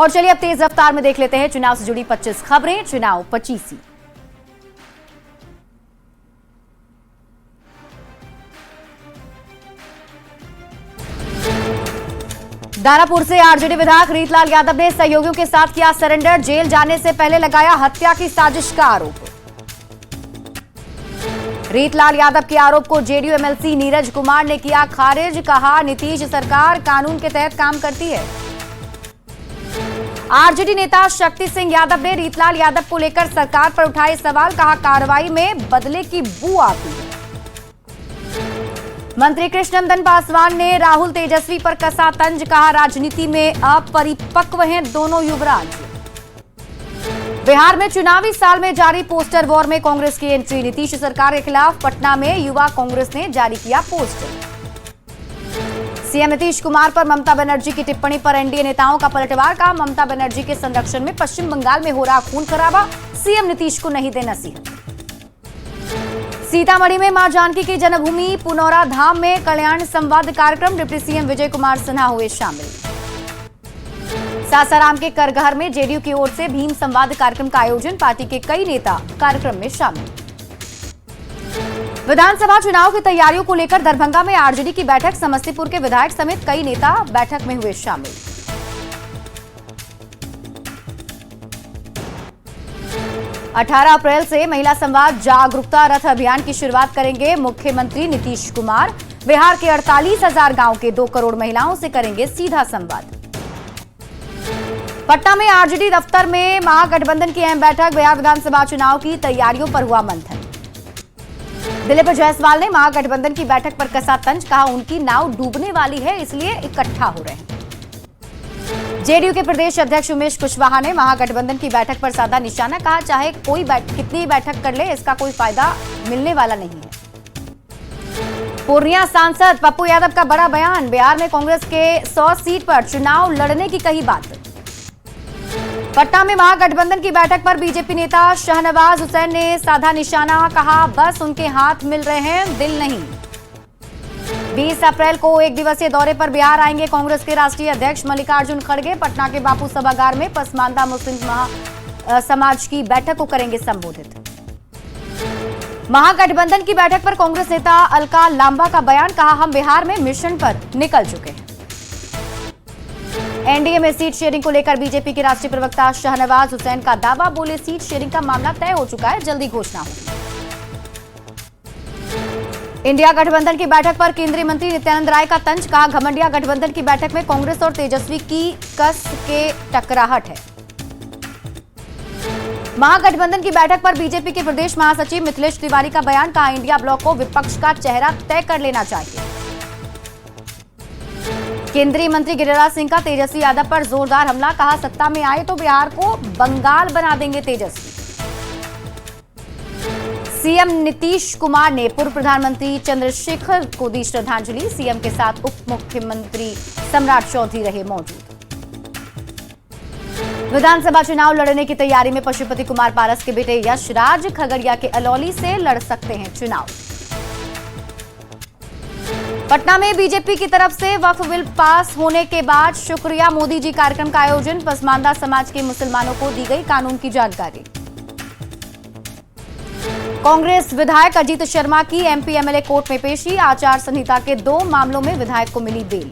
और चलिए अब तेज रफ्तार में देख लेते हैं चुनाव से जुड़ी 25 खबरें। चुनाव 25। दानापुर से आरजेडी विधायक रीतलाल यादव ने सहयोगियों के साथ किया सरेंडर। जेल जाने से पहले लगाया हत्या की साजिश का आरोप। रीतलाल यादव के आरोप को जेडीयू एमएलसी नीरज कुमार ने किया खारिज। कहा, नीतीश सरकार कानून के तहत काम करती है। आरजेडी नेता शक्ति सिंह यादव ने रीतलाल यादव को लेकर सरकार पर उठाए सवाल। कहा, कार्रवाई में बदले की बू आती है। मंत्री कृष्णनंदन पासवान ने राहुल तेजस्वी पर कसा तंज। कहा, राजनीति में अपरिपक्व हैं दोनों युवराज। बिहार में चुनावी साल में जारी पोस्टर वॉर में कांग्रेस की एंट्री। नीतीश सरकार के खिलाफ पटना में युवा कांग्रेस ने जारी किया पोस्टर। सीएम नीतीश कुमार पर ममता बनर्जी की टिप्पणी पर एनडीए नेताओं का पलटवार। कहा, ममता बनर्जी के संरक्षण में पश्चिम बंगाल में हो रहा खून खराबा, सीएम नीतीश को नहीं दे नसीहत। सीतामढ़ी में मां जानकी की जन्मभूमि पुनौरा धाम में कल्याण संवाद कार्यक्रम। डिप्टी सीएम विजय कुमार सिन्हा हुए शामिल। सासाराम के करगहर में जेडीयू की ओर से भीम संवाद कार्यक्रम का आयोजन। पार्टी के कई नेता कार्यक्रम में शामिल। विधानसभा चुनाव की तैयारियों को लेकर दरभंगा में आरजेडी की बैठक। समस्तीपुर के विधायक समेत कई नेता बैठक में हुए शामिल। अठारह अप्रैल से महिला संवाद जागरूकता रथ अभियान की शुरुआत करेंगे मुख्यमंत्री नीतीश कुमार। बिहार के 48,000 गांव के 2 करोड़ महिलाओं से करेंगे सीधा संवाद। पटना में आरजेडी दफ्तर में महागठबंधन की अहम बैठक। बिहार विधानसभा चुनाव की तैयारियों पर हुआ मंथन। दिलीप जायसवाल ने महागठबंधन की बैठक पर कसा तंज। कहा, उनकी नाव डूबने वाली है, इसलिए इकट्ठा हो रहे हैं। जेडीयू के प्रदेश अध्यक्ष उमेश कुशवाहा ने महागठबंधन की बैठक पर साधा निशाना। कहा, चाहे कोई कितनी बैठक कर ले, इसका कोई फायदा मिलने वाला नहीं है। पूर्णिया सांसद पप्पू यादव का बड़ा बयान। बिहार में कांग्रेस के 100 सीट पर चुनाव लड़ने की कही बात। पटना में महागठबंधन की बैठक पर बीजेपी नेता शाहनवाज हुसैन ने साधा निशाना। कहा, बस उनके हाथ मिल रहे हैं, दिल नहीं। 20 अप्रैल को एक दिवसीय दौरे पर बिहार आएंगे कांग्रेस के राष्ट्रीय अध्यक्ष मल्लिकार्जुन खड़गे। पटना के बापू सभागार में पसमानदा मुस्लिम समाज की बैठक को करेंगे संबोधित। महागठबंधन की बैठक पर कांग्रेस नेता अलका लांबा का बयान। कहा, हम बिहार में मिशन पर निकल चुके हैं। एनडीए में सीट शेयरिंग को लेकर बीजेपी के राष्ट्रीय प्रवक्ता शाहनवाज हुसैन का दावा। बोले, सीट शेयरिंग का मामला तय हो चुका है, जल्दी घोषणा होगी। इंडिया गठबंधन की बैठक पर केंद्रीय मंत्री नित्यानंद राय का तंज। कहा, घमंडिया गठबंधन की बैठक में कांग्रेस और तेजस्वी की कस के टकराहट है। महागठबंधन की बैठक पर बीजेपी के प्रदेश महासचिव मिथिलेश तिवारी का बयान। कहा, इंडिया ब्लॉक को विपक्ष का चेहरा तय कर लेना चाहिए। केंद्रीय मंत्री गिरिराज सिंह का तेजस्वी यादव पर जोरदार हमला। कहा, सत्ता में आए तो बिहार को बंगाल बना देंगे तेजस्वी। सीएम नीतीश कुमार ने पूर्व प्रधानमंत्री चंद्रशेखर को दी श्रद्धांजलि। सीएम के साथ उप मुख्यमंत्री सम्राट चौधरी रहे मौजूद। विधानसभा चुनाव लड़ने की तैयारी में पशुपति कुमार पारस के बेटे यशराज खगड़िया के अलौली से लड़ सकते हैं चुनाव। पटना में बीजेपी की तरफ से वक्फ बिल पास होने के बाद शुक्रिया मोदी जी कार्यक्रम का आयोजन। पसमानदा समाज के मुसलमानों को दी गई कानून की जानकारी। कांग्रेस विधायक अजीत शर्मा की एमपी एमएलए कोर्ट में पेशी। आचार संहिता के 2 मामलों में विधायक को मिली बेल।